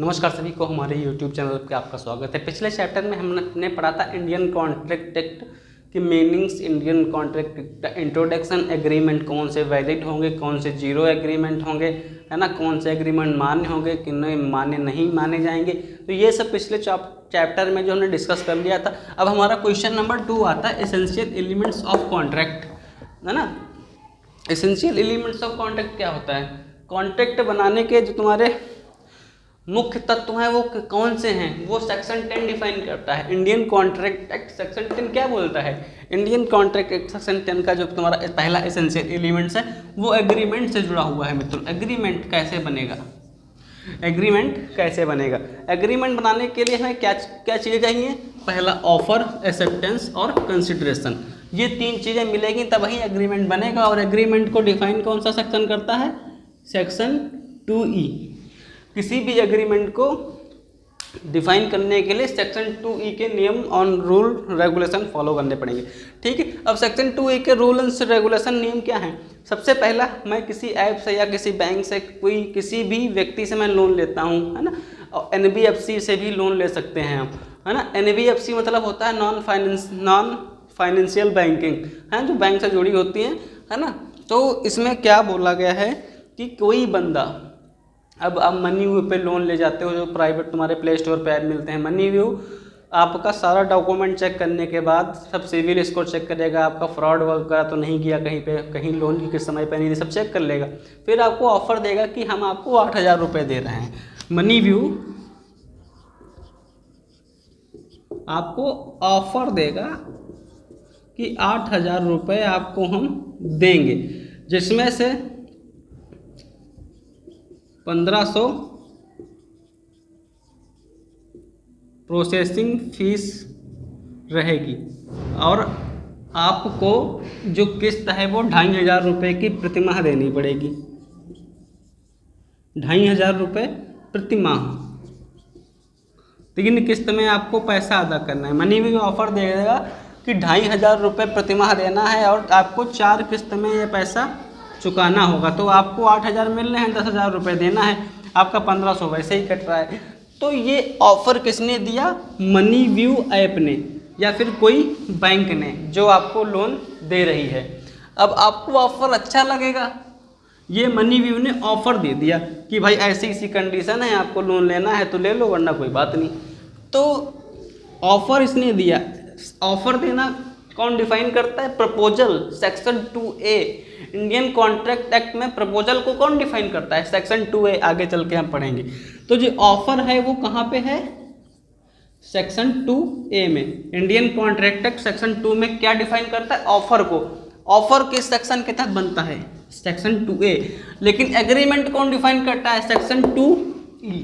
नमस्कार सभी को, हमारे YouTube चैनल पे आपका स्वागत है। पिछले चैप्टर में हमने पढ़ा था इंडियन कॉन्ट्रैक्ट एक्ट की meanings, Indian contract act introduction, agreement कौन से वैलिड होंगे, कौन से जीरो एग्रीमेंट होंगे, है ना, कौन से एग्रीमेंट मान्य होंगे, किन मान्य नहीं माने जाएंगे। तो ये सब पिछले चैप्टर में जो हमने डिस्कस कर लिया था। अब हमारा क्वेश्चन नंबर 2 आता है एसेंशियल एलिमेंट्स ऑफ कॉन्ट्रैक्ट, है ना। एसेंशियल एलिमेंट्स ऑफ कॉन्ट्रैक्ट क्या होता है? कॉन्ट्रैक्ट बनाने के जो तुम्हारे मुख्य तत्व हैं वो कौन से हैं, वो सेक्शन 10 डिफाइन करता है। इंडियन कॉन्ट्रैक्ट एक्ट सेक्शन 10 क्या बोलता है? इंडियन कॉन्ट्रैक्ट एक्ट सेक्शन 10 का जो तुम्हारा पहला एसेंशियल एलिमेंट्स है वो एग्रीमेंट से जुड़ा हुआ है। मित्रों, एग्रीमेंट कैसे बनेगा? एग्रीमेंट कैसे बनेगा? एग्रीमेंट बनाने के लिए हमें क्या क्या चीज़ें चाहिए? पहला ऑफर, एक्सेप्टेंस और कंसिडरेशन। ये 3 चीज़ें मिलेगी तभी एग्रीमेंट बनेगा। और एग्रीमेंट को डिफाइन कौन सा सेक्शन करता है? Section 2E। किसी भी एग्रीमेंट को डिफाइन करने के लिए सेक्शन 2E के नियम और रूल रेगुलेशन फॉलो करने पड़ेंगे। ठीक है, अब सेक्शन 2E के रूल एंड रेगुलेशन नियम क्या हैं? सबसे पहला, मैं किसी ऐप से या किसी बैंक से, कोई किसी भी व्यक्ति से मैं लोन लेता हूँ, है ना। और NBFC से भी लोन ले सकते हैं हम, है ना। NBFC मतलब होता है नॉन फाइनेंशियल बैंकिंग, है, जो बैंक से जुड़ी होती हैं, है ना। तो इसमें क्या बोला गया है कि कोई बंदा, अब आप मनी व्यू पे लोन ले जाते हो, जो प्राइवेट तुम्हारे प्ले स्टोर पे ऐप मिलते हैं। मनी व्यू आपका सारा डॉक्यूमेंट चेक करने के बाद सब सिविल स्कोर चेक करेगा, आपका फ्रॉड वगैरह तो नहीं किया कहीं पे, कहीं लोन की किस समय पे नहीं दी, सब चेक कर लेगा। फिर आपको ऑफर देगा कि हम आपको 8,000 रुपये दे रहे हैं। मनी व्यू आपको ऑफर देगा कि 8,000 रुपये आपको हम देंगे, जिसमें से 1,500 प्रोसेसिंग फीस रहेगी और आपको जो किस्त है वो 2,500 रुपये की प्रतिमाह देनी पड़ेगी। 2,500 रुपये प्रतिमाह, 3 किस्त में आपको पैसा अदा करना है। मनी भी ऑफर देगा कि 2,500 रुपये प्रतिमाह देना है और आपको 4 किस्त में ये पैसा चुकाना होगा। तो आपको 8,000 मिल रहे हैं, 10,000 रुपये देना है, आपका 1,500 वैसे ही कट रहा है। तो ये ऑफ़र किसने दिया? मनी व्यू ऐप ने या फिर कोई बैंक ने जो आपको लोन दे रही है। अब आपको ऑफ़र अच्छा लगेगा, ये मनी व्यू ने ऑफ़र दे दिया कि भाई ऐसी ऐसी कंडीशन है, आपको लोन लेना है तो ले लो वरना कोई बात नहीं। तो ऑफ़र इसने दिया। ऑफ़र देना कौन डिफाइन करता है? Proposal, section 2A। Indian contract act में प्रपोजल को कौन डिफाइन करता है? Section 2A। आगे चल के हम पढ़ेंगे। तो जो ऑफर है वो कहाँ पे है? सेक्शन 2A में। इंडियन कॉन्ट्रैक्ट एक्ट सेक्शन 2 में क्या डिफाइन करता है? ऑफर को। ऑफर किस सेक्शन के तहत बनता है? Section 2A। लेकिन एग्रीमेंट कौन डिफाइन करता है? Section 2E।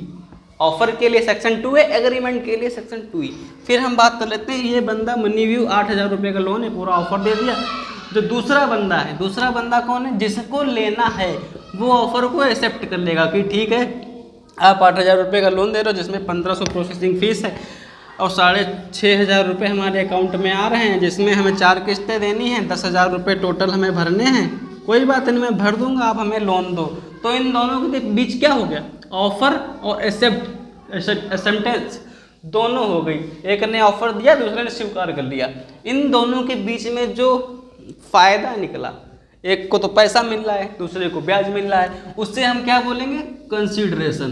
ऑफर के लिए सेक्शन 2A, एग्रीमेंट के लिए सेक्शन 2E। फिर हम बात कर लेते हैं, ये बंदा मनी व्यू 8,000 रुपये का लोन है, पूरा ऑफर दे दिया। जो दूसरा बंदा है, दूसरा बंदा कौन है? जिसको लेना है वो ऑफर को एक्सेप्ट कर लेगा कि ठीक है, आप 8,000 रुपये का लोन दे रहे हो, जिसमें 1,500 प्रोसेसिंग फीस है और 6,500 रुपये हमारे अकाउंट में आ रहे हैं, जिसमें हमें 4 किस्तें देनी हैं, 10,000 रुपये टोटल हमें भरने हैं। कोई बात नहीं, मैं भर दूंगा, आप हमें लोन दो। तो इन दोनों के बीच क्या हो गया? ऑफर और एक्सेप्टेंस दोनों हो गई। एक ने ऑफर दिया, दूसरे ने स्वीकार कर लिया। इन दोनों के बीच में जो फायदा निकला, एक को तो पैसा मिल रहा है, दूसरे को ब्याज मिल रहा है, उससे हम क्या बोलेंगे? कंसीडरेशन।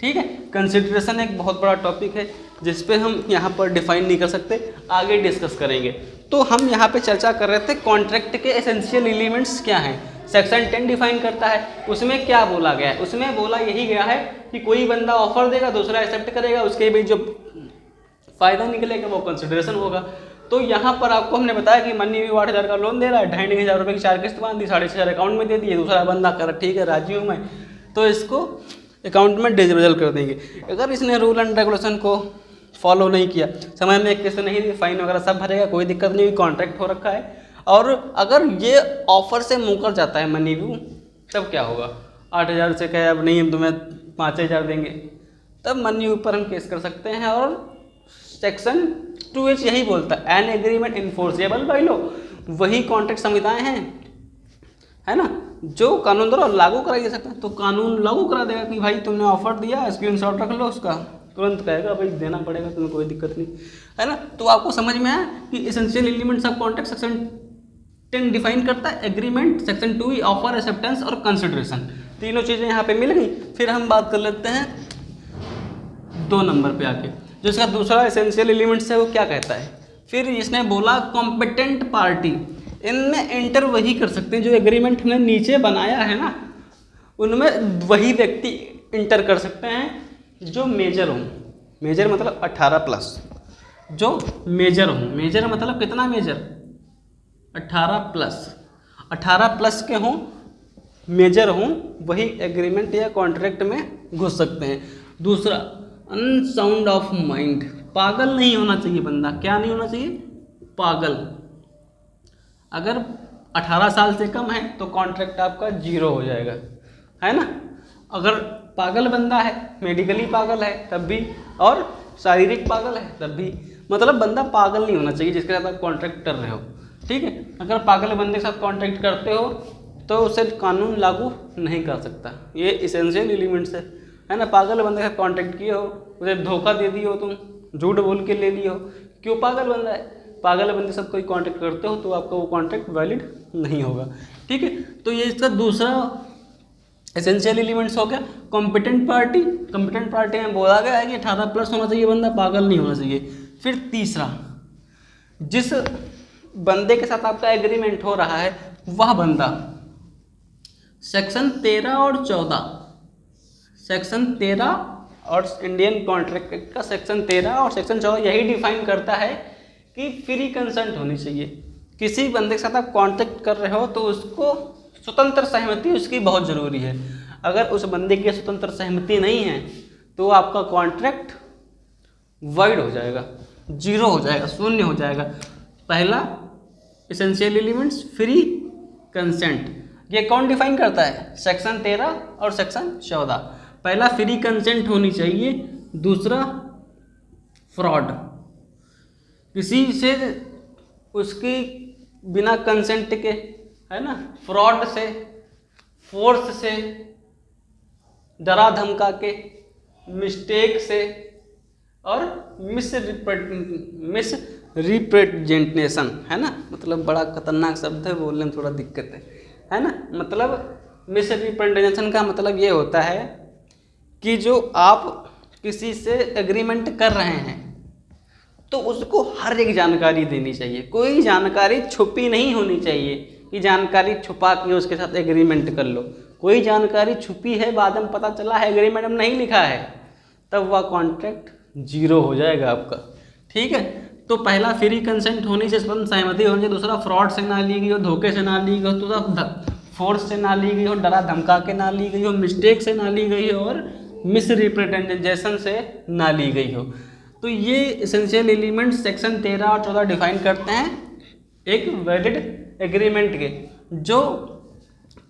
ठीक है, कंसीडरेशन एक बहुत बड़ा टॉपिक है जिस पे हम यहाँ पर डिफाइन नहीं कर सकते, आगे डिस्कस करेंगे। तो हम यहाँ पे चर्चा कर रहे थे कॉन्ट्रैक्ट के एसेंशियल एलिमेंट्स क्या हैं। सेक्शन 10 डिफाइन करता है। उसमें क्या बोला गया है? उसमें बोला यही गया है कि कोई बंदा ऑफर देगा, दूसरा एक्सेप्ट करेगा, उसके बीच जो फायदा निकलेगा वो कंसिडरेशन होगा। तो यहाँ पर आपको हमने बताया कि मनी व्यू 8,000 का लोन दे रहा है, 2,500 रुपये की 4 किस्त बांध दी, 6,500 अकाउंट में दे दिए। दूसरा बंदा कर ठीक है, राजी हूँ मैं, तो इसको अकाउंट में डिजिबल कर देंगे। अगर इसने रूल एंड रेगुलेशन को फॉलो नहीं किया, समय में किस्त नहीं दी, फाइन वगैरह सब भरेगा, कोई दिक्कत नहीं हुई, कॉन्ट्रैक्ट हो रखा है। और अगर ये ऑफर से मुकर जाता है मनी व्यू, तब क्या होगा? 8,000 से कहे अब नहीं, हम तुम्हें 5,000 देंगे, तब मनी व्यू पर हम केस कर सकते हैं। और सेक्शन 2H यही बोलता है, an agreement enforceable by law. वही कॉन्ट्रैक्ट संहिताएं हैं, है ना। जो कानून द्वारा लागू कराई जा सकता है, तो कानून लागू करा देगा कि भाई तुमने ऑफर दिया, स्क्रीनशॉट रख लो उसका, तुरंत कहेगा भाई देना पड़ेगा, तुम्हें कोई दिक्कत नहीं, है ना। तो आपको समझ में आया कि essential elements of contract section 10 define करता है एग्रीमेंट, सेक्शन 2 ऑफर, एक्सेप्टेंस और कंसिडरेशन, तीनों चीज़ें यहाँ पे मिल गई। फिर हम बात कर लेते हैं 2 नंबर पे आके, जो इसका दूसरा एसेंशियल एलिमेंट्स है वो क्या कहता है। फिर इसने बोला कॉम्पिटेंट पार्टी, इनमें एंटर वही कर सकते हैं जो एग्रीमेंट हमने नीचे बनाया है ना, उनमें वही व्यक्ति इंटर कर सकते हैं जो मेजर हों। मेजर मतलब 18+, जो मेजर हों। मेजर मतलब कितना मेजर, 18+, 18+ के हों, मेजर हों, वही एग्रीमेंट या कॉन्ट्रैक्ट में घुस सकते हैं। दूसरा अनसाउंड ऑफ माइंड, पागल नहीं होना चाहिए बंदा। क्या नहीं होना चाहिए, पागल। अगर 18 साल से कम है तो कॉन्ट्रैक्ट आपका 0 हो जाएगा, है ना। अगर पागल बंदा है, मेडिकली पागल है तब भी, और शारीरिक पागल है तब भी, मतलब बंदा पागल नहीं होना चाहिए जिसके साथ आप कॉन्ट्रैक्ट कर रहे हो, ठीक है। अगर पागल बंदे के साथ कॉन्ट्रैक्ट करते हो तो उसे कानून लागू नहीं कर सकता। ये इसेंशियल एलिमेंट्स है ना। पागल बंदे के साथ कॉन्ट्रैक्ट किए हो, उसे धोखा दे दिए हो, तुम झूठ बोल के ले लिए हो, क्यों, पागल बंदा है। पागल बंदे के साथ कोई कॉन्ट्रैक्ट करते हो तो आपका वो कॉन्ट्रैक्ट वैलिड नहीं होगा, ठीक है। तो ये इसका दूसरा एसेंशियल एलिमेंट्स हो गया। कॉम्पिटेंट पार्टी, कॉम्पिटेंट पार्टी में बोला गया है कि 18+ होना चाहिए बंदा, पागल नहीं होना चाहिए। फिर तीसरा, जिस बंदे के साथ आपका एग्रीमेंट हो रहा है वह बंदा सेक्शन 13 और 14, सेक्शन 13 और इंडियन कॉन्ट्रैक्ट एक्ट का सेक्शन 13 और सेक्शन 14 यही डिफाइन करता है कि फ्री कंसेंट होनी चाहिए। किसी बंदे के साथ आप कॉन्ट्रैक्ट कर रहे हो तो उसको स्वतंत्र सहमति उसकी बहुत ज़रूरी है। अगर उस बंदे की स्वतंत्र सहमति नहीं है तो आपका कॉन्ट्रैक्ट वाइड हो जाएगा, 0 हो जाएगा, शून्य हो जाएगा। पहला एसेंशियल एलिमेंट्स फ्री कंसेंट, ये कौन डिफाइन करता है, सेक्शन 13 और सेक्शन 14। पहला फ्री कंसेंट होनी चाहिए, दूसरा फ्रॉड, किसी से उसकी बिना कंसेंट के, है ना, फ्रॉड से, फोर्स से, डरा धमका के, मिस्टेक से और मिस रिप्रेजेंटेशन, है ना, मतलब बड़ा खतरनाक शब्द है, बोलने में थोड़ा दिक्कत है ना। मतलब मिस रिप्रेजेंटेशन का मतलब ये होता है कि जो आप किसी से एग्रीमेंट कर रहे हैं तो उसको हर एक जानकारी देनी चाहिए, कोई जानकारी छुपी नहीं होनी चाहिए कि जानकारी छुपा के उसके साथ एग्रीमेंट कर लो। कोई जानकारी छुपी है, बाद में पता चला है एग्रीमेंट में नहीं लिखा है, तब वह कॉन्ट्रैक्ट 0 हो जाएगा आपका, ठीक है। तो पहला फ्री कंसेंट होनी चाहिए, सहमति होनी चाहिए। दूसरा फ्रॉड से ना ली गई हो, धोखे से ना ली गई हो, दूसरा फोर्स से ना ली गई हो, डरा धमका के ना ली गई हो, मिस्टेक से ना ली गई हो और मिस रिप्रेजेंटेशन से ना ली गई हो। तो ये एसेंशियल एलिमेंट्स सेक्शन 13 और 14 डिफाइन करते हैं एक वैलिड एग्रीमेंट के, जो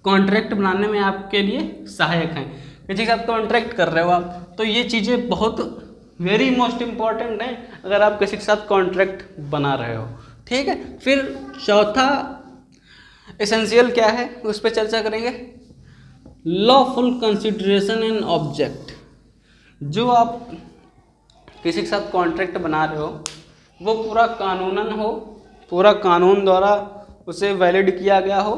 कॉन्ट्रैक्ट बनाने में आपके लिए सहायक हैं। किसी के साथ कॉन्ट्रैक्ट कर रहे हो आप, तो ये चीज़ें बहुत वेरी मोस्ट इम्पॉर्टेंट हैं अगर आप किसी के साथ कॉन्ट्रैक्ट बना रहे हो, ठीक है। फिर चौथा एसेंशियल क्या है उस पर चर्चा करेंगे, लॉफुल कंसिडरेशन एंड ऑब्जेक्ट। जो आप किसी के साथ कॉन्ट्रैक्ट बना रहे हो वो पूरा कानूनन हो, पूरा कानून द्वारा उसे वैलिड किया गया हो,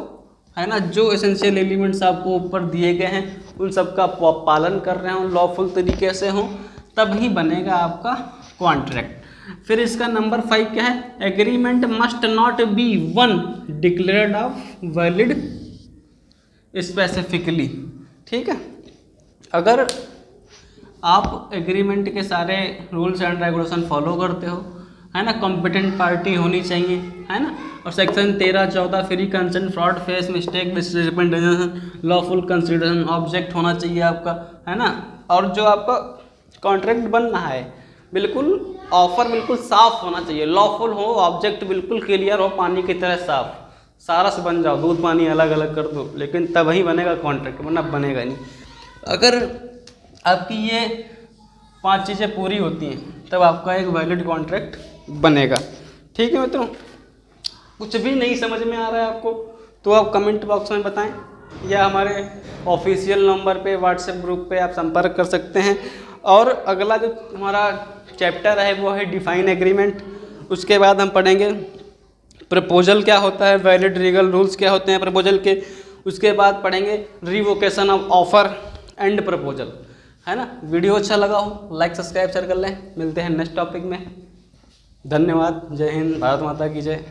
है ना। जो एसेंशियल एलिमेंट्स आपको ऊपर दिए गए हैं उन सब का पालन कर रहे हों, लॉफुल तरीके से हों, तभी बनेगा आपका कॉन्ट्रैक्ट। फिर इसका नंबर 5 क्या है, agreement must not be one declared of valid specifically, ठीक है। अगर आप एग्रीमेंट के सारे रूल्स एंड रेगुलेशन फॉलो करते हो, है ना, कॉम्पिटेंट पार्टी होनी चाहिए, है ना, और section 13, 14 free consent, fraud, face, mistake, misrepresentation, lawful consideration, object होना चाहिए आपका, है ना। और जो आपका कॉन्ट्रैक्ट बन रहा है बिल्कुल ऑफर बिल्कुल साफ होना चाहिए, लॉफुल हो, ऑब्जेक्ट बिल्कुल क्लियर हो, पानी की तरह साफ, सारा से बन जाओ, दूध पानी अलग अलग कर दो, लेकिन तभी बनेगा कॉन्ट्रैक्ट, वरना बनेगा नहीं। अगर आपकी ये 5 चीज़ें पूरी होती हैं तब आपका एक वैलिड कॉन्ट्रैक्ट बनेगा, ठीक है मित्रों। कुछ भी नहीं समझ में आ रहा है आपको तो आप कमेंट बॉक्स में बताएं, या हमारे ऑफिशियल नंबर पे व्हाट्सएप ग्रुप पे आप संपर्क कर सकते हैं। और अगला जो हमारा चैप्टर है वो है डिफाइन एग्रीमेंट। उसके बाद हम पढ़ेंगे प्रपोजल क्या होता है, वैलिड लीगल रूल्स क्या होते हैं प्रपोजल के। उसके बाद पढ़ेंगे revocation of offer and proposal, है ना। वीडियो अच्छा लगा हो लाइक सब्सक्राइब शेयर कर लें। मिलते हैं नेक्स्ट टॉपिक में। धन्यवाद। जय हिंद, भारत माता की जय।